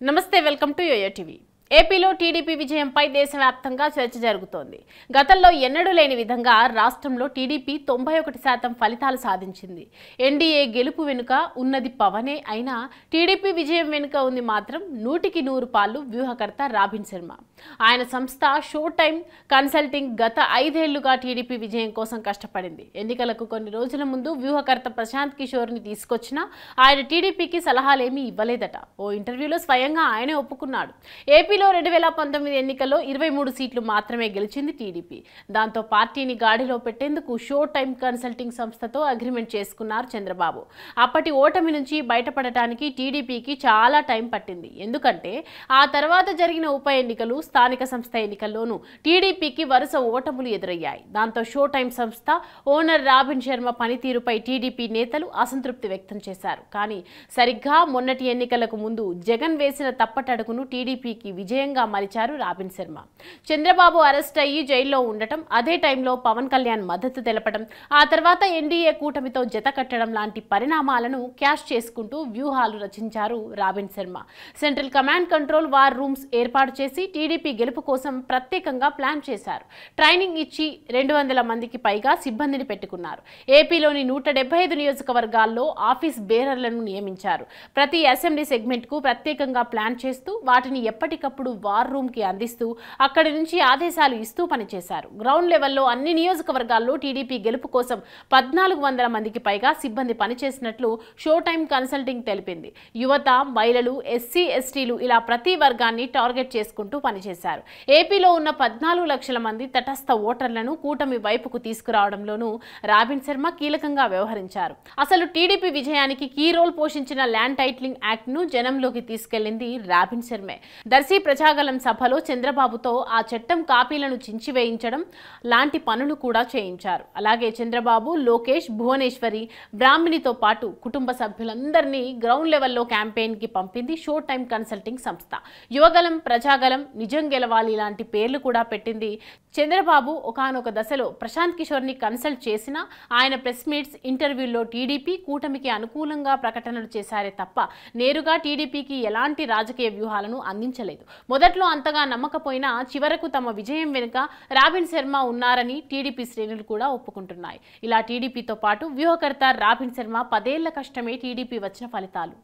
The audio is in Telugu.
నమస్తే వెల్కమ్ టు యోయో టీవీ. ఏపీలో టీడీపీ విజయంపై దేశవ్యాప్తంగా చర్చ జరుగుతోంది. గతంలో ఎన్నడూ లేని విధంగా రాష్ట్రంలో టీడీపీ 91% ఫలితాలు సాధించింది. ఎన్డీఏ గెలుపు వెనుక ఉన్నది పవనే అయినా టీడీపీ విజయం వెనుక ఉంది మాత్రం 100కి 100 పాళ్ళు వ్యూహకర్త రాబిన్ శర్మ. ఆయన సంస్థ షో టైమ్ కన్సల్టింగ్ గత 5 ఏళ్లుగా టీడీపీ విజయం కోసం కష్టపడింది. ఎన్నికలకు కొన్ని రోజుల ముందు వ్యూహకర్త ప్రశాంత్ కిషోర్ని తీసుకొచ్చినా ఆయన టీడీపీకి సలహాలేమీ ఇవ్వలేదట. ఓ ఇంటర్వ్యూలో స్వయంగా ఆయనే ఒప్పుకున్నాడు. ఏపీలో 2019 ఎన్నికల్లో 23 సీట్లు మాత్రమే గెలిచింది టీడీపీ. దాంతో పార్టీని గాడిలో పెట్టేందుకు షో టైమ్ కన్సల్టింగ్ సంస్థతో అగ్రిమెంట్ చేసుకున్నారు చంద్రబాబు. అప్పటి ఓటమి నుంచి బయటపడటానికి టీడీపీకి చాలా టైం పట్టింది. ఎందుకంటే ఆ తర్వాత జరిగిన ఉప ఎన్నికలు, స్థానిక సంస్థ ఎన్నికల్లోనూ టీడీపీకి వరుస ఓటములు ఎదురయ్యాయి. దాంతో షో టైమ్ సంస్థ ఓనర్ రాబిన్ శర్మ పనితీరుపై టీడీపీ నేతలు అసంతృప్తి వ్యక్తం చేశారు. కానీ సరిగ్గా మొన్నటి ఎన్నికలకు ముందు జగన్ వేసిన తప్పటడుగును టీడీపీకి విజయంగా మలిచారు రాబిన్ శర్మ. చంద్రబాబు అరెస్ట్ అయ్యి జైల్లో ఉండటం, అదే టైంలో పవన్ కళ్యాణ్ మద్దతు తెలపడం, ఆ తర్వాత ఎన్డీఏ కూటమితో జత కట్టడం లాంటి పరిణామాలను క్యాష్ చేసుకుంటూ వ్యూహాలు రచించారు robin Sharma. Central command control war rooms ఏర్పాటు చేసి టీడీపీ గెలుపు కోసం ప్రత్యేకంగా ప్లాన్ చేశారు. ట్రైనింగ్ ఇచ్చి 200 మందికి పైగా సిబ్బందిని పెట్టుకున్నారు. ఏపీలోని 175 నియోజకవర్గాల్లో ఆఫీస్ బేరర్లను నియమించారు. ప్రతి అసెంబ్లీ సెగ్మెంట్కు ప్రత్యేకంగా ప్లాన్ చేస్తూ వాటిని ఎప్పటికప్పుడు వార్ రూమ్ కి అందిస్తూ అక్కడి నుంచి ఆదేశాలు ఇస్తూ పనిచేశారు. గ్రౌండ్ లెవెల్లో అన్ని నియోజకవర్గాల్లో టీడీపీ గెలుపు కోసం 1400 మందికి పైగా సిబ్బంది పనిచేసినట్లు షో టైమ్ కన్సల్టింగ్ తెలిపింది. యువత, మహిళలు, ఎస్సీ, ఎస్టీలు ఇలా ప్రతి వర్గాన్ని టార్గెట్ చేసుకుంటూ పనిచేశారు. ఏపీలో ఉన్న 14 లక్షల మంది తటస్థ ఓటర్లను కూటమి వైపుకు తీసుకురావడంలోనూ రాబిన్ శర్మ కీలకంగా వ్యవహరించారు. అసలు టీడీపీ విజయానికి కీ రోల్ పోషించిన ల్యాండ్ టైటిలింగ్ యాక్ట్ ను జనంలోకి తీసుకెళ్లింది రాబిన్ శర్మే. దర్శి ప్రజాగలం సభలో చంద్రబాబుతో ఆ చట్టం కాపీలను చించివేయించడం లాంటి పనులు కూడా చేయించారు. అలాగే చంద్రబాబు, లోకేష్, భువనేశ్వరి, బ్రాహ్మణితో పాటు కుటుంబ సభ్యులందరినీ గ్రౌండ్ లెవెల్లో క్యాంపెయిన్ కి పంపింది షో టైమ్ కన్సల్టింగ్ సంస్థ. యువగలం, ప్రజాగలం, నిజం గెలవాలి లాంటి పేర్లు కూడా పెట్టింది. చంద్రబాబు ఒకానొక దశలో ప్రశాంత్ కిషోర్ ని కన్సల్ట్ చేసినా ఆయన ప్రెస్ మీట్స్, ఇంటర్వ్యూల్లో టీడీపీ కూటమికి అనుకూలంగా ప్రకటనలు చేశారే తప్ప నేరుగా టీడీపీకి ఎలాంటి రాజకీయ వ్యూహాలను అందించలేదు. మొదట్లో అంతగా నమ్మకపోయినా చివరకు తమ విజయం వెనుక రాబిన్ శర్మ ఉన్నారని టీడీపీ శ్రేణులు కూడా ఒప్పుకుంటున్నాయి. ఇలా టీడీపీతో పాటు వ్యూహకర్త రాబిన్ శర్మ 10 ఏళ్ల కష్టమే టీడీపీ వచ్చిన ఫలితాలు.